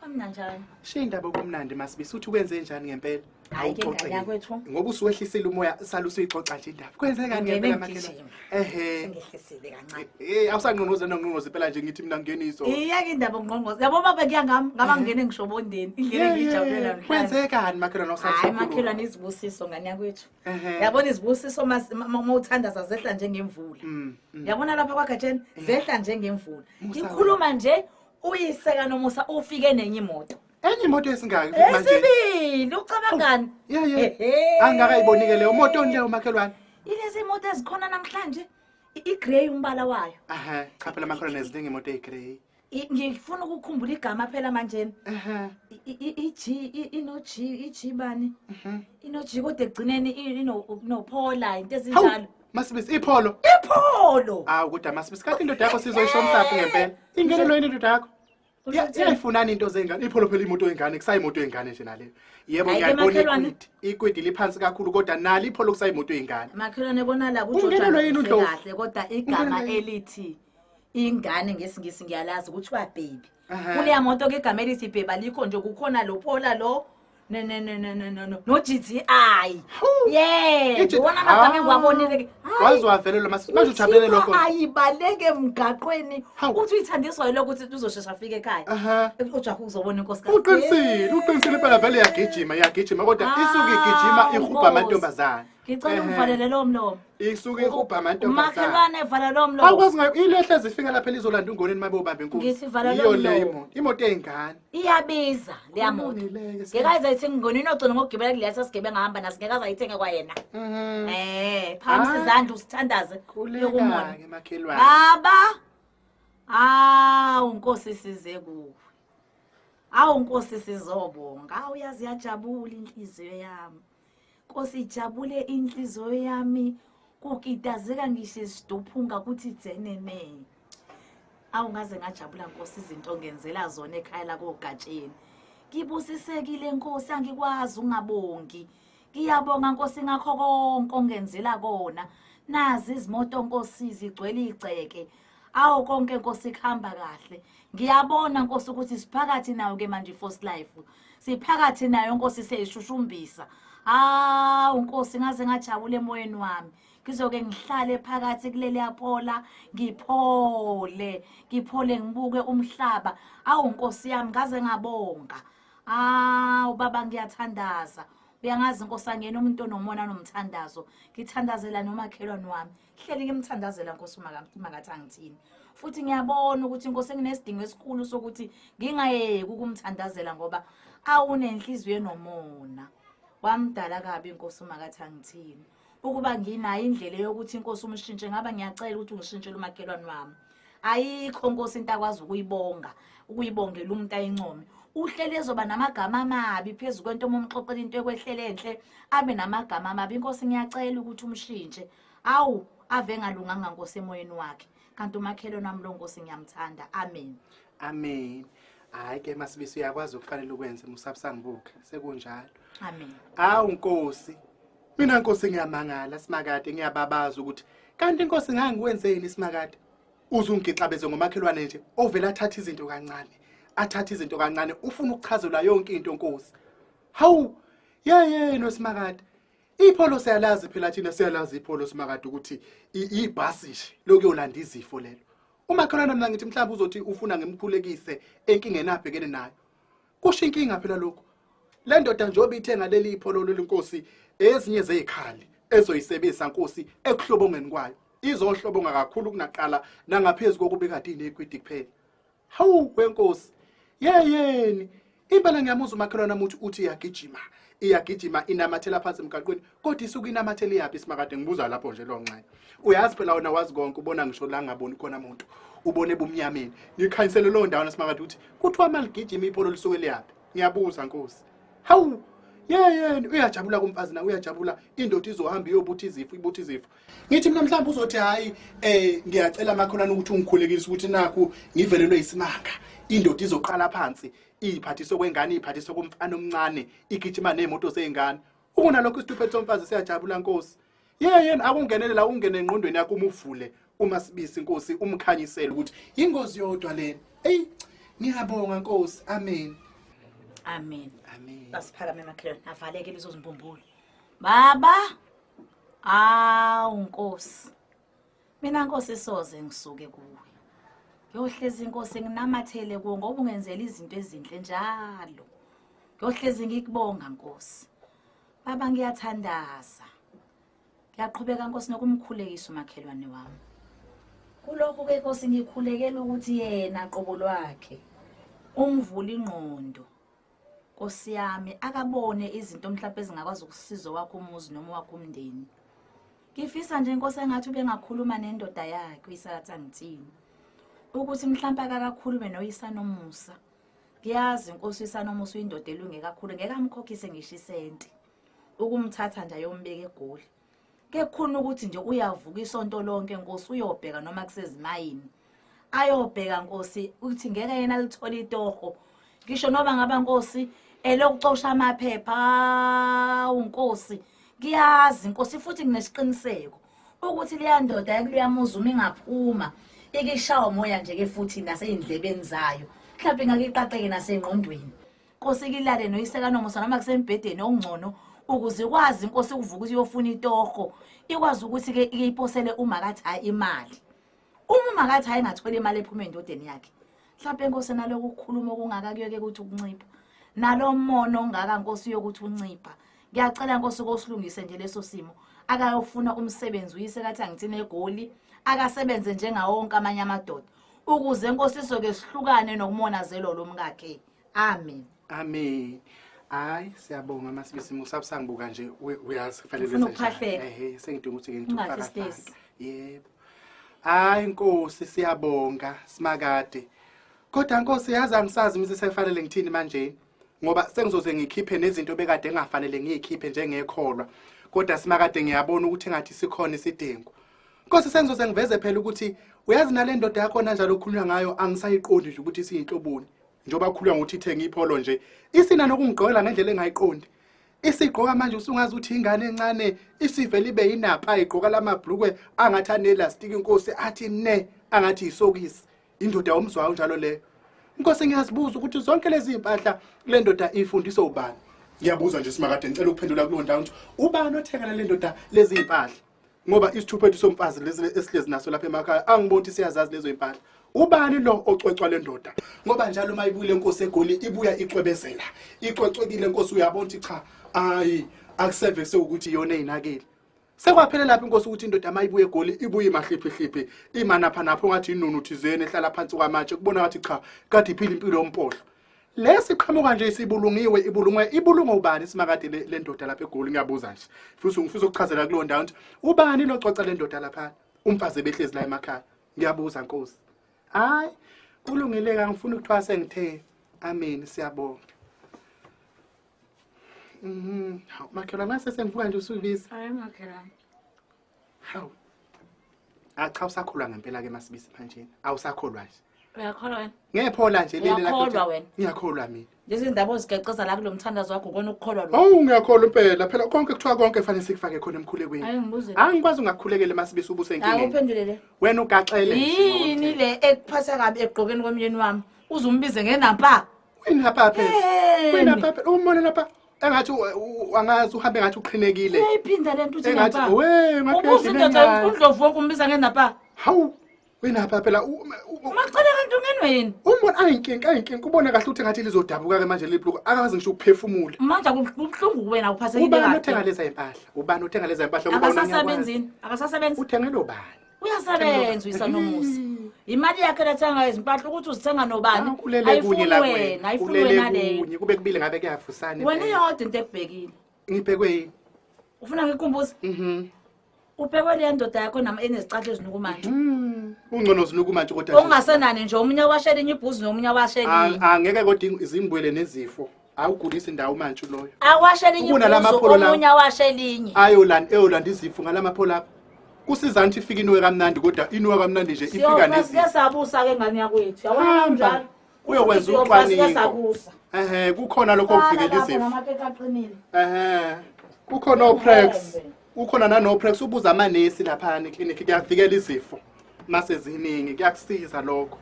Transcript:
Kamnanjani? Shindaba kumnandi MaSbisi uthi kwenze njani ngempela? Hayi ke ngaya kwethu. Ngoba uswehlisile umoya saluso ixoxa nje indaba. Kwenzekani ngempela makhelwane? Ngehlisile kancane. Awusangqonqoza nongqonqoza phela nje ngithi mina ngeniso. Iyake indaba ngqonqoza. Yabo baba kuya ngaba ngene ngishobondeni. Ingene ngijabulela namhlanje. Kwenzekani makhelwane osathi? Hayi makhelwane izibusiso ngani yakwethu. Yabona izibusiso uma uthandaza zehla njengemvula. Yabona lapha kwaGatsheni zehla njengemvula. Ngikhuluma nje uyiseka nomusa ufike nenye imoto. Enye imoto esingaki manje? Esibili ucabangani? Angakayibonike leyo moto leyo makhelwane. Ilezi imoto ezikhona namhlanje igrey umbala wayo. Cha phela makhelwane eziningi imoto egrey. Ngifuna ukukhumbula igama phela manje. G bani? Ino-G kodwa egcineni inoPola into ezinjalo. MaSbisi ipholo. Ipholo. Kodwa MaSbisi kanti indoda yakho sizoyisho msaphi ngempela? Ingenelo yini indoda yakho? Iyayifunani into zengane? Ipholo phela imoto engane, kusayimoto engane nje naleyo. Yebo ngiyayibona ikwidi liphansi kakhulu kodwa nali ipholo kusayimoto engane. Makhelwane bona la kuJohn kahle kodwa igama elithi ingane ngesingisi ngiyalazi ukuthi wa baby. Kuleya moto ke igama elithi baby alikho nje kukhona lo Phola lo no GTI. Ubona amagama engiwabonile ke. Waziwavelelwa MaSbisi manje ujabulele lokho. Ayibaleke emgaqweni uthi uyithandiswa yilo ukuthi uzoshesha afike ekhaya. Ujaha ukuzobona inkosikazi. Uqinisile phela vele yagijima kodwa isuke igijima ihubha amantombazana. Ngicela uvalele lo mlomo. Isuke ihubha amantombazana. Makhelwane evala lo mlomo. Awukwazi ngayo ilehle zifika lapha elizolanda ungoleni mabe ubambe inkunzi. Ngithi vala lo mlomo. Imoto engane. Iyabiza leya moto. Ngeke ayithenga ngoni nogcina ngokugibela kuleya sasigebe ngahamba nasingeke azayithenga kwayena. Phambi izandla usithandaze yokumona. Ke makhelwane. Baba. Unkosi size kuwe. Unkosi sizobonga. Uyazi yajabula inhliziyo yami. Nkosi ijabule inhliziyo yami. Kukidazeka ngisho isiduphunga kuthi dzenene. Awungaze ngajabula Nkosi izinto ngenzela zona ekhaya la koGatsheni. Ngibusisekile Nkosi angikwazi ungabongi. Ngiyabonga Nkosi ngakho konke ongenzela kona. Nazi izimoto Nkosi zigcwele igceke. Konke Nkosi kuhamba kahle. Ngiyabona Nkosi ukuthi siphakathi nayo ke manje first life. Siphakathi nayo Nkosi seyishushumbisa. Nkosi ngaze ngajabula emoyeni wami. Ngizoke ngihlale phakathi kuleli yaphola ngiphole ngibuke umhlaba. Nkosi yami ngaze ngabonga. Ubaba ngiyathandaza. Uyangazi Nkosi angena umuntu onomona nomthandazo. Ngithandazela nomakhelwane wami. Hleli ngimthandazela Nkosi MakaThangithini. Futhi ngiyabona ukuthi Nkosi nginesidingo esikhulu sokuthi ngingayeki ukumthandazela ngoba awunenhliziyo enomona. Wamdala kabi Nkosi MakaThangithini. Ukuba nginayo indlela yokuthi Nkosi umshintshe ngaba ngiyacela ukuthi ungishintshele umakhelwane wami. Ayikho Nkosi into akwazi ukuyibongela umuntu ayincome. Uhlele ezoba namagama amabi phezulu kwento momxoxela into ekwehlele enhle abe namagama amabi. Nkosi ngiyacela ukuthi umshintshe. Ave ngalunganga Nkosi emoyeni wakhe. Kanti umakhelwane wami lo Nkosi ngiyamthanda. Amen. Hayi ke MaSbisi uyakwazi ukufanele ukwenze musabusangibuka sekunjalo. Amen. Nkosi. Mina Nkosi ngiyamangala simakade ngiyababaza ukuthi kanti Nkosi ngangiwenzeni simakade. Uzungixabeze ngomakhelwane nje ovela athatha izinto kancane. Ufuna ukuchazela yonke into Nkosi. Nosimakade. Ipholo siyalazi phela thina siyalazi ipholo simakade ukuthi ibhasi nje lokuyolanda izifo lelo. Umakhelwane mina ngithi mhlawumbe uzothi ufuna ngimkhulekise enkingeni abhekene nayo. Kusho inkinga phela lokho. Le ndoda njobe ithenga leli ipholo Nkosi ezinye zezikhali ezoyisebenzisa Nkosi ekuhlobongeni kwayo. Izohlobonga kakhulu kunaqala nangaphezulu kokubeka kade inequity kuphela. Wenkosi. Yeyeni. Impela ngiyamuzwa umakhelwane wami uthi iyagijima inamathela phansi emgaqweni kodwa isuka inamathela yapi simakade ngibuza lapho nje lo nxaye. Uyazi phela wena wazi konke ubona ngisho la ngaboni khona umuntu. Ubone ebumnyameni. Ngikhanyisele lo ndawo simakade uthi kuthiwa maligijima ipholo lisuke liyapi. Ngiyabuza Nkosi. Uyajabula kumfazi na uyajabula indoda izohamba iyobutha izifo. Ngithi mina mhlawumbe uzothi hayi ngiyacela makhelwane ukuthi ungikhulekise ukuthi nakho ngivelelwe isimanga. Indoda izoqala phansi iphathiso kwengane iphathiso kumfana omncane igijima nemoto zezingane. Ukuna lokho isituphethe somfazi siyajabula Nkosi. Akungenele la ungene engqondweni yakho umuvule uMaSbisi Nkosi umkhanyisele ukuthi ingozi yodwa lena. Ngiyabonga Nkosi. Amen. Amen. Amen. Asiphakame makhelwane, avaleke lezo zimbumbulu. Baba, Nkosi. Mina Nkosi soze ngisuke kuwe. Ngiyohlezi Nkosi nginamathele kuwe ngoba ungenzela izinto ezinhle njalo. Ngiyohlezi ngikubonga Nkosi. Baba ngiyathandaza. Ngiyaqhubeka Nkosi nokumkhulekisa umakhelwane wami. Kulokho ke Nkosi ngikhulekela ukuthi yena qobo lwakhe umvula ingqondo. Nkosi yami akabone izinto mhlawumbe ezingakwazi ukusiza wakho umuzi noma wakho umndeni. Ngifisa nje Nkosi engathi ube ngakhuluma nendoda yakhe uyisathangithini. Ukuthi mhlawumbe akakhulume noyisanomusa. Ngiyazi Nkosi uyisanomusa uyindoda elunge kakhulu ngeke amkhokhise ngisho isenti. Ukumthatha nje ayombeka eGoli. Kekhona ukuthi nje uyavuka isonto lonke Nkosi uyobheka noma kusezimayini. Ayobheka Nkosi ukuthi ngeke yena lithola itoho. Ngisho noba ngaba Nkosi elokucosha amaphepha uNkosi. Ngiyazi Nkosi futhi nginesiqiniseko ukuthi leya ndoda yakuyamuza uma ingaphuma ikishawa umoya nje ke futhi naseyindlebeni zayo. Mhlawumbe ngakiqaqeke nasengqondweni. Nkosi kilale noyiseka nomusa noma kusembhedeni ongcono ukuze ikwazi Nkosi ukuvuka ukuthi uyofuna itoho. Ikwazi ukuthi ke iyiposele uMakaThangithini imali. Uma uMakaThangithini engathola imali ephuma endodeni yakhe. Mhlawumbe Nkosi naloku ukukhuluma okungaka kuyeke ukuthi ukuncipha. Nalo mono ongaka Nkosi yokuthi uncipha. Ngiyacela Nkosi kosilungise nje leso simo. Akayofuna umsebenzi uyisekaThangithini eGoli. Akasebenze njengawo wonke amanye amadoda. Ukuze Nkosi soke sihlukane nokumonazelo lomkakhe. Amen. Amen. Hayi siyabonga MaSbisi musabusangibuka nje uyazi kufanele Ufuna ukuphahleka. Sengidinga ukuthi ngithufaka. Ungafistesi. Yebo. Hayi Nkosi siyabonga simakade. Kodwa Nkosi yazi angisazi ukuthi sekufanele ngithini manje ngoba sengizoze ngikhiphe nezinto bekade engafanele ngiyikhiphe njengekholwa. Kodwa simakade ngiyabona ukuthi engathi sikhona isidingo. Nkosi sengizoze ngiveze phela ukuthi uyazi nale ndoda yakho njalo okhulunywa ngayo angisayiqondi nje ukuthi siyinhloboni. Njoba khulunywa ngokuthi ithenga ipholo nje. Isina nokungigqokela ngendlela engayiqondi. Isigqoka manje usungazi ukuthi ingane encane isivele ibe yinapha igqoka lamabhlukwe angathi anelastic Nkosi athi ne angathi isokisi. Indoda yomzwayo njalo leyo. Nkosi ngiyazibuza ukuthi zonke lezi impahla le ndoda ifundisa ubani. Ngiyabuza nje simakade ngicela ukuphendula kulo ndawo ukuthi ubani othengela le ndoda lezi impahla. Ngoba isithuphethu somfazi lezi esihlezi naso lapha emakhaya angiboni ukuthi siyazazi lezo impahla. Ubani lo ocwecwa le ndoda? Ngoba njalo mayibuyile Nkosi eGoli ibuya icwebezela. Icwecwekile Nkosi uyabona ukuthi cha hayi akuseve sekuthi yona einakele. Sekwaphela lapha Nkosi ukuthi indoda mayibuye eGoli ibuye mahliphi imanapha napho ngathi inunu thizeni ehlala phansi kwamatshe kubona ngathi cha kade iphila impilo yompohlo. Lesi qhamuka nje isibulungiwe ibulunga ubani simakade le ndoda lapha eGoli ngiyabuza nje. Futhi ngifisa ukuchazela kulo ndawo ukuthi ubani lo coca le ndoda lapha umfazi behlezi la emakhaya. Ngiyabuza Nkosi. Hayi kulungile ka ngifuna ukuthiwa sengithe amen siyabonga. Makhelwane mase sengivuka nje usubisa. Hayi makhelwane. Hawu. Cha usakholwa ngempela ke MaSbisi manje. Awusakholwa nje. Uyakholwa wena? Ngephola nje leli lapha. Uyakholwa wena? Ngiyakholwa mina. Lezi ndaba ozigeceza la kulomthandazo wakho kona ukukholwa lo. Awu ngiyakholwa impela phela konke kuthiwa konke kufanele sikufake khona emkhulekweni. Hayi ngibuze. Angikwazi ungakukhulekele MaSbisi ubuse Hayi enkingeni. uphendulele. Wena ugaxele nje. Yini le ekuphatha kabi egqokeni kwemnyeni wami? Uzumbize ngenapha. Wena pha phela. Wena pha phela umbone lapha engathi angazi uhambe ngathi uqhinekile. Uyayiphinda lento uthi Engathi napha. we Ubuza indoda uNdlovu wonke umbiza ngenapha. Hawu wena pha phela Umacela kanti ungeni wena? umbona ayinkinga kubona kahle ukuthi ngathi lizodabuka ke manje libhluku akazi ngisho ukuphefumula. Manje kubuhlungu kuwena uphathekile Ubani kahle. othenga leza impahla? Ubani othenga leza impahla ngoba wona Akasasebenzini, akasasebenzi. uthengela ubani? Uyasebenza uyisanomusa. Imali yakhe lethenga izimpahla ukuthi uzithenga nobani? Kulele kunye la wena, ayifuni wena leyo. kunye kube kubile ngabe kuyafusana. Wena iyodwa into ekubhekile. Ngibhekwe yini? Ufuna ngikumbuze? Ubhekwe le ndoda yakho nama enezicathe ezinuku manje. Ungcono zinuku manje kodwa Ongasenani nje omunye washela inye ibhuzi nomunye washela inye. Angeke kodwa izimbwele nezifo. Awugulisa indawo manje loyo. Awashela inye ibhuzi omunye washela inye. Eyolanda izifo ngalamaphola lapha. Kusizana ukuthi ifike inuwe kamnandi kodwa inuwe kamnandi nje ifika nezifo. Siyasabusa ke ngani yakwethu. Yabona kanjani? Uyokwenza ucwaningo. Kukhona lokho okuvikela izifo. Kukhona oprex. Ukhona nanoprex ubuza amanesi lapha eklinikhi kuyavikela izifo. Mase ziningi kuyakusiza lokho.